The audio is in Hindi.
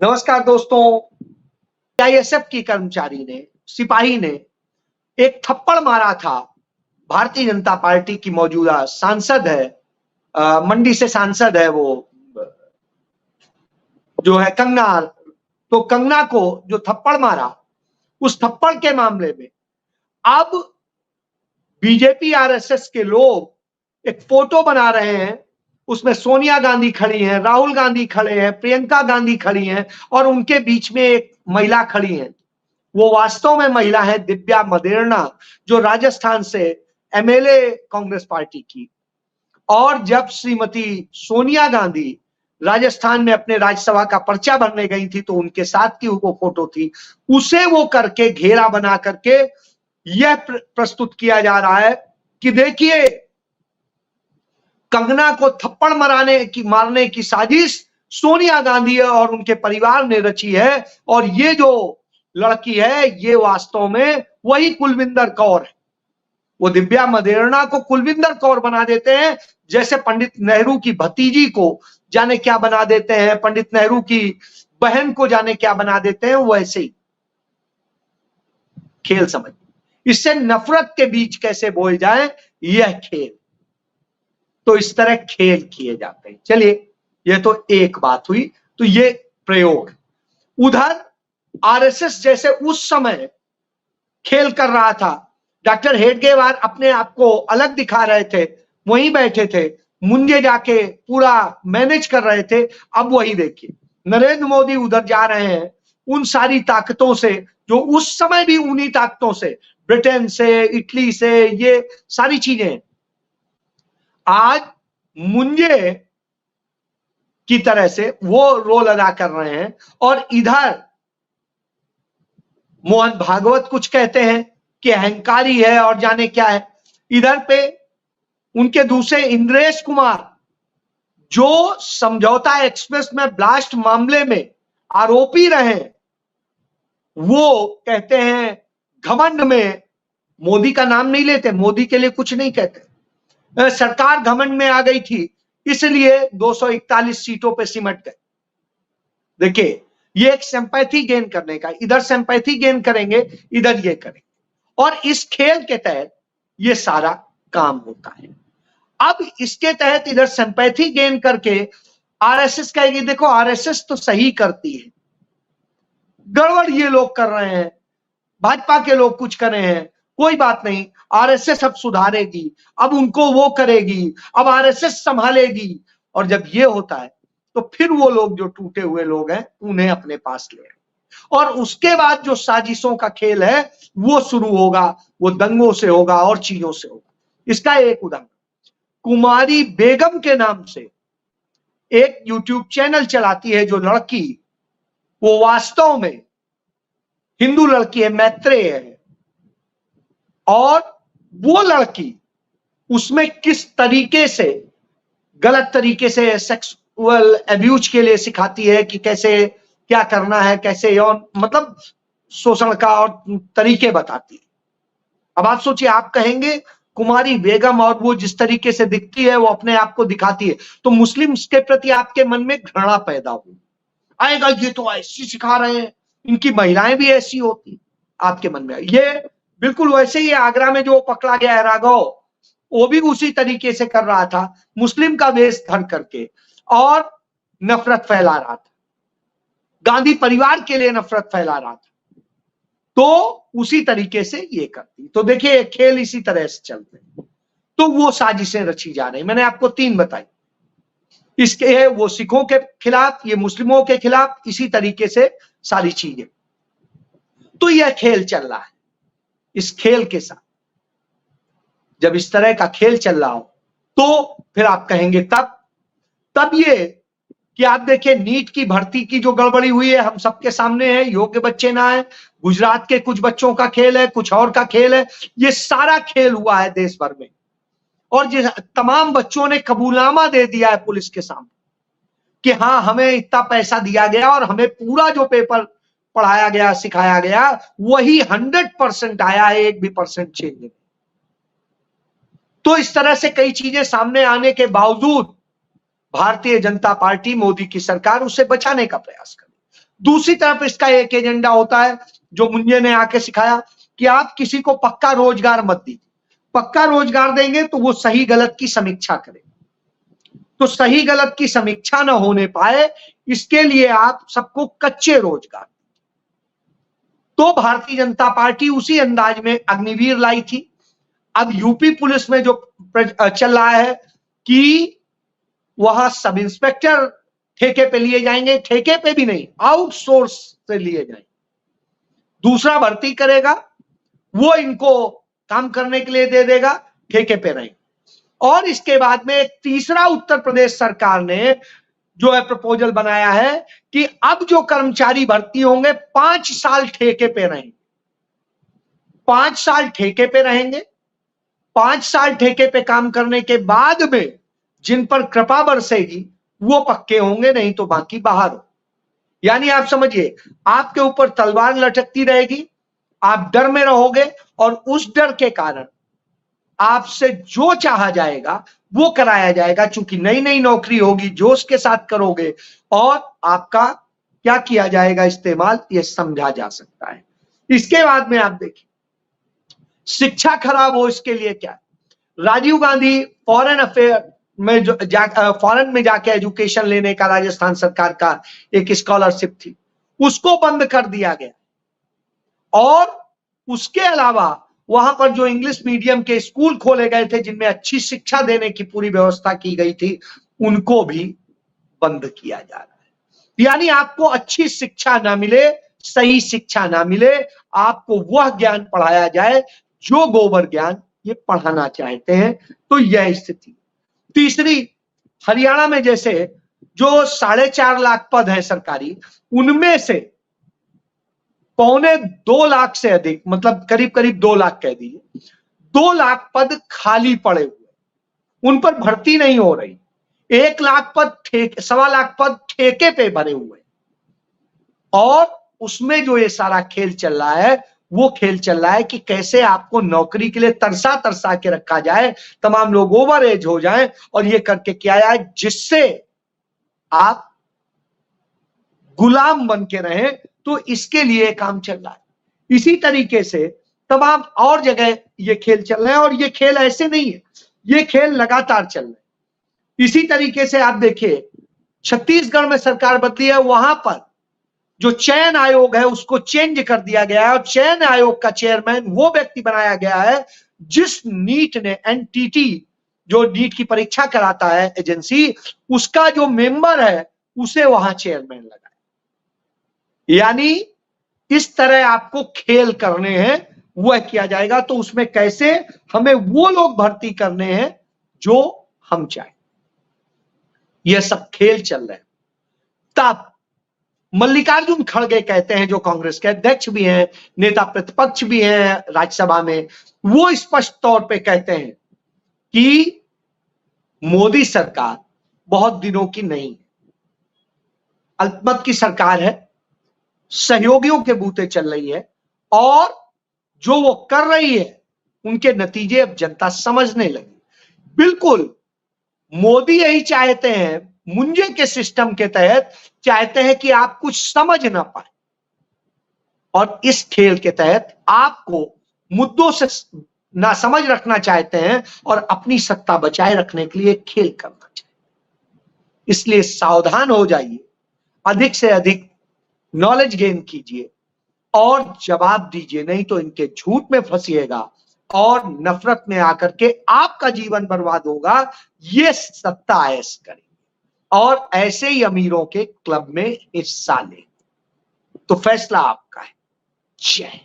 नमस्कार दोस्तों। आईएसएफ की कर्मचारी ने, सिपाही ने एक थप्पड़ मारा था। भारतीय जनता पार्टी की मौजूदा सांसद है, मंडी से सांसद है वो, जो है कंगना। तो कंगना को जो थप्पड़ मारा, उस थप्पड़ के मामले में अब बीजेपी आरएसएस के लोग एक फोटो बना रहे हैं। उसमें सोनिया गांधी खड़ी हैं, राहुल गांधी खड़े हैं, प्रियंका गांधी खड़ी हैं और उनके बीच में एक महिला खड़ी है। वो वास्तव में महिला है दिव्या मदेरणा, जो राजस्थान से एमएलए कांग्रेस पार्टी की। और जब श्रीमती सोनिया गांधी राजस्थान में अपने राज्यसभा का पर्चा भरने गई थी तो उनके साथ की वो फोटो थी। उसे वो करके घेरा बना करके यह प्रस्तुत किया जा रहा है कि देखिए, कंगना को थप्पड़ मारने की साजिश सोनिया गांधी और उनके परिवार ने रची है। और ये जो लड़की है ये वास्तव में वही कुलविंदर कौर है। वो दिव्या मदेरणा को कुलविंदर कौर बना देते हैं, जैसे पंडित नेहरू की भतीजी को जाने क्या बना देते हैं, पंडित नेहरू की बहन को जाने क्या बना देते हैं। वैसे ही खेल समझ, इससे नफरत के बीच कैसे बोल जाए, यह खेल। तो इस तरह खेल किए जाते हैं। चलिए, यह तो एक बात हुई। तो ये प्रयोग उधर आरएसएस जैसे उस समय खेल कर रहा था, डॉक्टर हेडगेवार अपने आप को अलग दिखा रहे थे, वहीं बैठे थे, मुंजे जाके पूरा मैनेज कर रहे थे। अब वही देखिए, नरेंद्र मोदी उधर जा रहे हैं उन सारी ताकतों से जो उस समय भी उन्हीं ताकतों से, ब्रिटेन से, इटली से, ये सारी चीजें आज मुंजे की तरह से वो रोल अदा कर रहे हैं। और इधर मोहन भागवत कुछ कहते हैं कि अहंकारी है और जाने क्या है। इधर पे उनके दूसरे इंद्रेश कुमार, जो समझौता एक्सप्रेस में ब्लास्ट मामले में आरोपी रहे, वो कहते हैं घमंड में मोदी का नाम नहीं लेते, मोदी के लिए कुछ नहीं कहते। सरकार घमंड में आ गई थी इसलिए 241 सीटों पे सिमट गए। देखिए, ये एक सिंपैथी गेन करने का, इधर सिंपैथी गेन करेंगे, इधर ये करेंगे, और इस खेल के तहत ये सारा काम होता है। अब इसके तहत इधर सिंपैथी गेन करके आरएसएस कहेगी देखो आरएसएस तो सही करती है, गड़बड़ ये लोग कर रहे हैं, भाजपा के लोग कुछ कर रहे हैं, कोई बात नहीं, आरएसएस अब सुधारेगी, अब उनको वो करेगी, अब आरएसएस संभालेगी। और जब ये होता है तो फिर वो लोग जो टूटे हुए लोग हैं उन्हें अपने पास ले, और उसके बाद जो साजिशों का खेल है वो शुरू होगा, वो दंगों से होगा और चीजों से होगा। इसका एक उदाहरण, कुमारी बेगम के नाम से एक यूट्यूब चैनल चलाती है जो लड़की, वो वास्तव में हिंदू लड़की है, मैत्रेय है। और वो लड़की उसमें किस तरीके से, गलत तरीके से सेक्सुअल अब्यूज के लिए सिखाती है कि कैसे क्या करना है, कैसे यौन मतलब शोषण का और तरीके बताती है। अब आप सोचिए, आप कहेंगे कुमारी बेगम और वो जिस तरीके से दिखती है, वो अपने आप को दिखाती है, तो मुस्लिम्स के प्रति आपके मन में घृणा पैदा हो आएगा, ये तो ऐसी सिखा रहे हैं, इनकी महिलाएं भी ऐसी होती, आपके मन में। ये बिल्कुल वैसे ही आगरा में जो पकड़ा गया है राघव, वो भी उसी तरीके से कर रहा था, मुस्लिम का वेश धर करके और नफरत फैला रहा था, गांधी परिवार के लिए नफरत फैला रहा था। तो उसी तरीके से ये करती। तो देखिए, खेल इसी तरह से चलते हैं। तो वो साजिशें रची जा रही, मैंने आपको 3 बताई। इसके वो सिखों के खिलाफ, ये मुस्लिमों के खिलाफ, इसी तरीके से सारी चीजें। तो यह खेल चल रहा है। इस खेल के साथ जब इस तरह का खेल चल रहा हो तो फिर आप कहेंगे तब ये कि आप देखिए, नीट की भर्ती की जो गड़बड़ी हुई है हम सबके सामने है, योग्य बच्चे ना है, गुजरात के कुछ बच्चों का खेल है, कुछ और का खेल है, ये सारा खेल हुआ है देश भर में। और जिस तमाम बच्चों ने कबूलनामा दे दिया है पुलिस के सामने कि हाँ, हमें इतना पैसा दिया गया और हमें पूरा जो पेपर पढ़ाया गया, सिखाया गया, वही 100% आया है, 1 भी परसेंट चेंज नहीं। तो इस तरह से कई चीजें सामने आने के बावजूद भारतीय जनता पार्टी, मोदी की सरकार उसे बचाने का प्रयास करे। दूसरी तरफ इसका एक एजेंडा होता है जो मुंजे ने आके सिखाया कि आप किसी को पक्का रोजगार मत दीजिए, पक्का रोजगार देंगे तो वो सही गलत की समीक्षा करे, तो सही गलत की समीक्षा ना होने पाए इसके लिए आप सबको कच्चे रोजगार। तो भारतीय जनता पार्टी उसी अंदाज में अग्निवीर लाई थी। अब यूपी पुलिस में जो चल रहा है कि वहां सब इंस्पेक्टर ठेके पे लिए जाएंगे, ठेके पे भी नहीं, आउटसोर्स से लिए जाएंगे। दूसरा भर्ती करेगा, वो इनको काम करने के लिए दे देगा, ठेके पे रहेंगे। और इसके बाद में एक तीसरा उत्तर प्रदेश सरकार ने जो है प्रपोजल बनाया है कि अब जो कर्मचारी भर्ती होंगे 5 साल ठेके पे रहेंगे, 5 साल ठेके पे रहेंगे, 5 साल ठेके पे काम करने के बाद में जिन पर कृपा बरसेगी वो पक्के होंगे, नहीं तो बाकी बाहर हो। यानी आप समझिए, आपके ऊपर तलवार लटकती रहेगी, आप डर में रहोगे और उस डर के कारण आपसे जो चाहा जाएगा वो कराया जाएगा। चूंकि नई नई नौकरी होगी, जोश के साथ करोगे और आपका क्या किया जाएगा इस्तेमाल, ये समझा जा सकता है। इसके बाद में आप देखिए, शिक्षा खराब हो इसके लिए क्या, राजीव गांधी फॉरेन अफेयर में फॉरेन में जाके एजुकेशन लेने का राजस्थान सरकार का एक स्कॉलरशिप थी, उसको बंद कर दिया गया। और उसके अलावा वहां पर जो इंग्लिश मीडियम के स्कूल खोले गए थे जिनमें अच्छी शिक्षा देने की पूरी व्यवस्था की गई थी, उनको भी बंद किया जा रहा है। यानी आपको अच्छी शिक्षा ना मिले, सही शिक्षा ना मिले, आपको वह ज्ञान पढ़ाया जाए जो गोबर ज्ञान ये पढ़ाना चाहते हैं। तो यह स्थिति। तीसरी, हरियाणा में जैसे जो 4.5 लाख पद है सरकारी, उनमें से 2.25 लाख से अधिक, मतलब करीब करीब 2 लाख कह दीजिए, 2 लाख पद खाली पड़े हुए, उन पर भर्ती नहीं हो रही। 1 लाख पद सवा लाख पद ठेके पे भरे हुए। और उसमें जो ये सारा खेल चल रहा है, वो खेल चल रहा है कि कैसे आपको नौकरी के लिए तरसा तरसा के रखा जाए, तमाम लोग ओवर एज हो जाएं और ये करके किया जाए जिससे आप गुलाम बन के रहें। तो इसके लिए काम चल रहा है। इसी तरीके से तमाम और जगह ये खेल चल रहे हैं और ये खेल ऐसे नहीं है, ये खेल लगातार चल रहे हैं। इसी तरीके से आप देखिए, छत्तीसगढ़ में सरकार बदली है, वहां पर जो चयन आयोग है उसको चेंज कर दिया गया है और चयन आयोग का चेयरमैन वो व्यक्ति बनाया गया है जिस नीट ने, एनटीटी जो नीट की परीक्षा कराता है एजेंसी, उसका जो मेंबर है उसे वहां चेयरमैन लगाया। यानी इस तरह आपको खेल करने हैं, वह किया जाएगा। तो उसमें कैसे हमें वो लोग भर्ती करने हैं जो हम चाहें, यह सब खेल चल रहे हैं। तब मल्लिकार्जुन खड़गे कहते हैं, जो कांग्रेस के अध्यक्ष भी हैं, नेता प्रतिपक्ष भी हैं राज्यसभा में, वो स्पष्ट तौर पे कहते हैं कि मोदी सरकार बहुत दिनों की नहीं है, अल्पमत की सरकार है, सहयोगियों के बूते चल रही है और जो वो कर रही है उनके नतीजे अब जनता समझने लगी। बिल्कुल मोदी यही चाहते हैं, मुंजे के सिस्टम के तहत चाहते हैं कि आप कुछ समझ ना पाए और इस खेल के तहत आपको मुद्दों से ना समझ रखना चाहते हैं और अपनी सत्ता बचाए रखने के लिए खेल करना चाहते हैं। इसलिए सावधान हो जाइए, अधिक से अधिक नॉलेज गेन कीजिए और जवाब दीजिए, नहीं तो इनके झूठ में फंसिएगा और नफरत में आकर के आपका जीवन बर्बाद होगा। ये सत्ता ऐश करें और ऐसे ही अमीरों के क्लब में हिस्सा लें। तो फैसला आपका है। जय